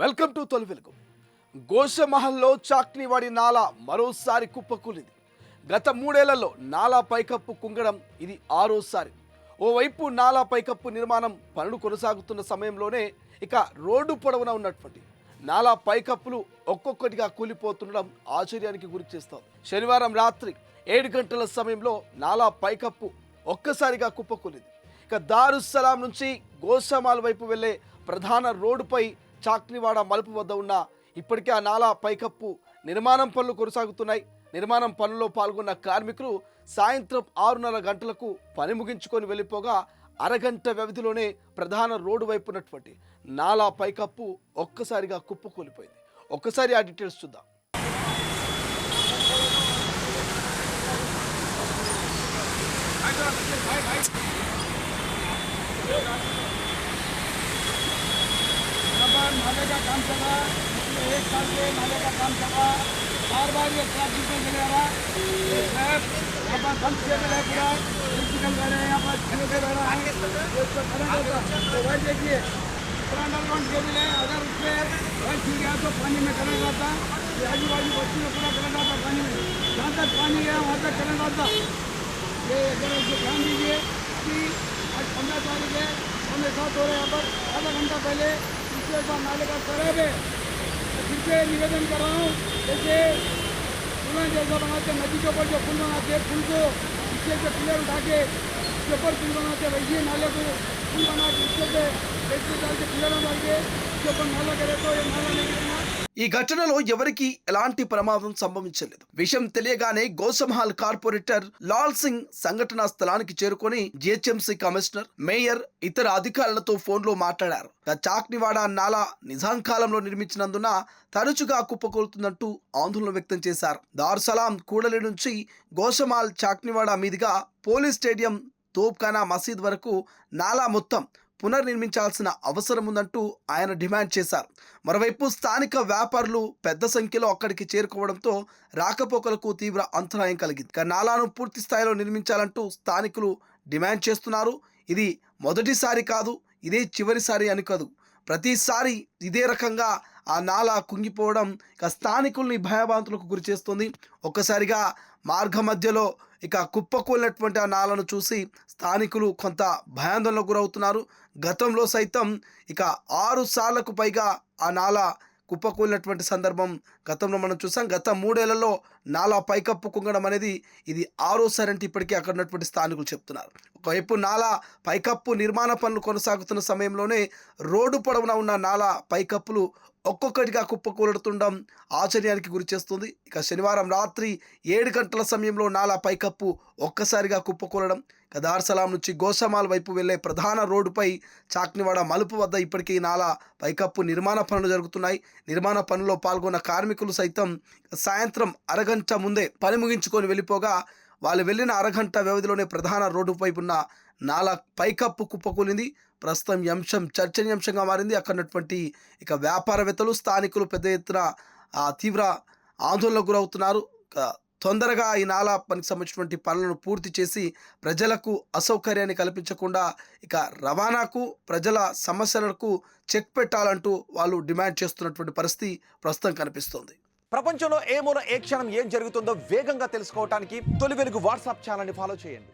Welcome to తొలి వెలుగు. గోషమహల్లో చాక్నివాడి నాలా మరోసారి కుప్పకూలింది. గత 3 ఏళ్లలో నాలా పైకప్పు కుంగడం ఇది 6వ సారి. ఓవైపు నాలా పైకప్పు నిర్మాణం పనులు కొనసాగుతున్న సమయంలోనే ఇక రోడ్డు పొడవున ఉన్నటువంటి నాలా పైకప్పులు ఒక్కొక్కటిగా కూలిపోతుండడం ఆశ్చర్యానికి గురి చేస్తోంది. శనివారం రాత్రి 7 గంటల సమయంలో నాలా పైకప్పు ఒక్కసారిగా కుప్పకూలింది. ఇక దారుస్సలాం నుంచి గోషమాల్ వైపు వెళ్లే ప్రధాన రోడ్డుపై చాక్నివాడ మలుపు వద్ద ఉన్న ఇప్పటికే ఆ నాలా పైకప్పు నిర్మాణం పనులు కొనసాగుతున్నాయి. నిర్మాణం పనుల్లో పాల్గొన్న కార్మికులు సాయంత్రం 6:30 గంటలకు పని ముగించుకొని వెళ్ళిపోగా అరగంట వ్యవధిలోనే ప్రధాన రోడ్డు వైపు ఉన్నటువంటి నాలా పైకప్పు ఒక్కసారిగా కుప్పకూలిపోయింది. ఒక్కసారి ఆ డీటెయిల్స్ చూద్దాం. नाले का काम चला, 1 साल से नाले का काम चला, बार ये ट्रक जिसमें चले आ रहा ये ट्रैप यहाँ पर बंद किया गया है, पूरा निकल रहे हैं, यहाँ पर खड़े के रह रहा है, इसको खड़ा होता तो वही देखिए पूरा अंडरग्राउंड केबल है. अगर उसमें वही छूट गया तो पानी में करंट आता, ये आजू बाजू बस्ती में पूरा करंट आता पानी में, जहाँ तक पानी गया वहाँ तक करंट आता. ये अगर उसको ध्यान दीजिए कि आज 15 तारीख है, 7:15 हो रहे हैं. यहाँ पर आधा घंटा पहले नाले का खराब है. फिर से निवेदन कर रहा हूँ, जैसे पुल जैसा बनाते नदी के ऊपर जो पुल बनाते हैं, पुल को इससे से पिलर उठा के उसके ऊपर पुल बनाते हैं, वैसे नाले को पुल बना के उसके पे डाल के पिलर डाल के उसके ऊपर नाला करे तो ये नाला नहीं गिरेगा. ఈ ఘటనలో ఎవరికి ఎలాంటి ప్రమాదం సంభవించలేదు. విషయం తెలియగానే గోషమహల్ కార్పొరేటర్ లాల్ సింగ్ సంఘటనా స్థలానికి చేరుకొని జిహెచ్ఎంసీ కమిషనర్, మేయర్, ఇతర అధికారులతో ఫోన్లో మాట్లాడారు. చాక్నివాడ నాలా నిజాం కాలంలో నిర్మించినందున తరచుగా కుప్పకూలుతుందంటూ ఆందోళన వ్యక్తం చేశారు. దారుసలాం కూడలి నుంచి గోషమహల్ చాక్నివాడ మీదుగా పోలీస్ స్టేడియం, తోప్ఖానా మసీద్ వరకు నాలా మొత్తం పునర్నిర్మించాల్సిన అవసరం ఉందంటూ ఆయన డిమాండ్ చేశారు. మరోవైపు స్థానిక వ్యాపారులు పెద్ద సంఖ్యలో అక్కడికి చేరుకోవడంతో రాకపోకలకు తీవ్ర అంతరాయం కలిగింది. నాలాను పూర్తి స్థాయిలో నిర్మించాలంటూ స్థానికులు డిమాండ్ చేస్తున్నారు. ఇది మొదటిసారి కాదు, ఇదే చివరిసారి అని కాదు, ప్రతిసారి ఇదే రకంగా ఆ నాలా కుంగిపోవడం ఇక స్థానికుల్ని భయభ్రాంతులకు గురి చేస్తుంది. ఒక్కసారిగా మార్గ మధ్యలో ఇక కుప్పకూలినటువంటి ఆ నాలను చూసి స్థానికులు కొంత భయాందోళనకు గురవుతున్నారు. గతంలో సైతం ఇక 6 సార్లకు పైగా ఆ నాలా కుప్పకూలినటువంటి సందర్భం గతంలో మనం చూసాం. గత 3 ఏళ్లలో నాలా పైకప్పు కుంగడం అనేది ఇది 6వ సారి అంటే ఇప్పటికీ అక్కడ ఉన్నటువంటి స్థానికులు చెప్తున్నారు. ఒకవైపు నాలా పైకప్పు నిర్మాణ పనులు కొనసాగుతున్న సమయంలోనే రోడ్డు పొడవున ఉన్న నాలా పైకప్పులు ఒక్కొక్కటిగా కుప్పకూలడుతుండడం ఆశ్చర్యానికి గురి చేస్తుంది. ఇక శనివారం రాత్రి 7 గంటల సమయంలో నాలా పైకప్పు ఒక్కసారిగా కుప్పకూలడం, దారుసలాం నుంచి గోషమాల్ వైపు వెళ్లే ప్రధాన రోడ్డుపై చాక్నివాడ మలుపు వద్ద ఇప్పటికీ నాలా పైకప్పు నిర్మాణ పనులు జరుగుతున్నాయి. నిర్మాణ పనుల్లో పాల్గొన్న కార్మికులు సైతం సాయంత్రం అరగంట ముందే పని ముగించుకొని వెళ్ళిపోగా వాళ్ళు వెళ్ళిన అరగంట వ్యవధిలోనే ప్రధాన రోడ్డుపై ఉన్న నాలా పైకప్పు కుప్పకూలింది. ప్రస్తుతం ఈ అంశం చర్చనీయాంశంగా మారింది. అక్కడ ఉన్నటువంటి ఇక వ్యాపారవేత్తలు, స్థానికులు పెద్ద ఎత్తున తీవ్ర ఆందోళనకు గురవుతున్నారు. తొందరగా ఈ నాలా పనికి సంబంధించినటువంటి పనులను పూర్తి చేసి ప్రజలకు అసౌకర్యాన్ని కల్పించకుండా ఇక రవాణాకు, ప్రజల సమస్యలకు చెక్ పెట్టాలంటూ వాళ్ళు డిమాండ్ చేస్తున్నటువంటి పరిస్థితి ప్రస్తుతం కనిపిస్తోంది. ప్రపంచంలో ఏ మూల ఏ క్షణం ఏం జరుగుతుందో వేగంగా తెలుసుకోవడానికి తొలి వెలుగు వాట్సాప్ ఛానల్ని ఫాలో చేయండి.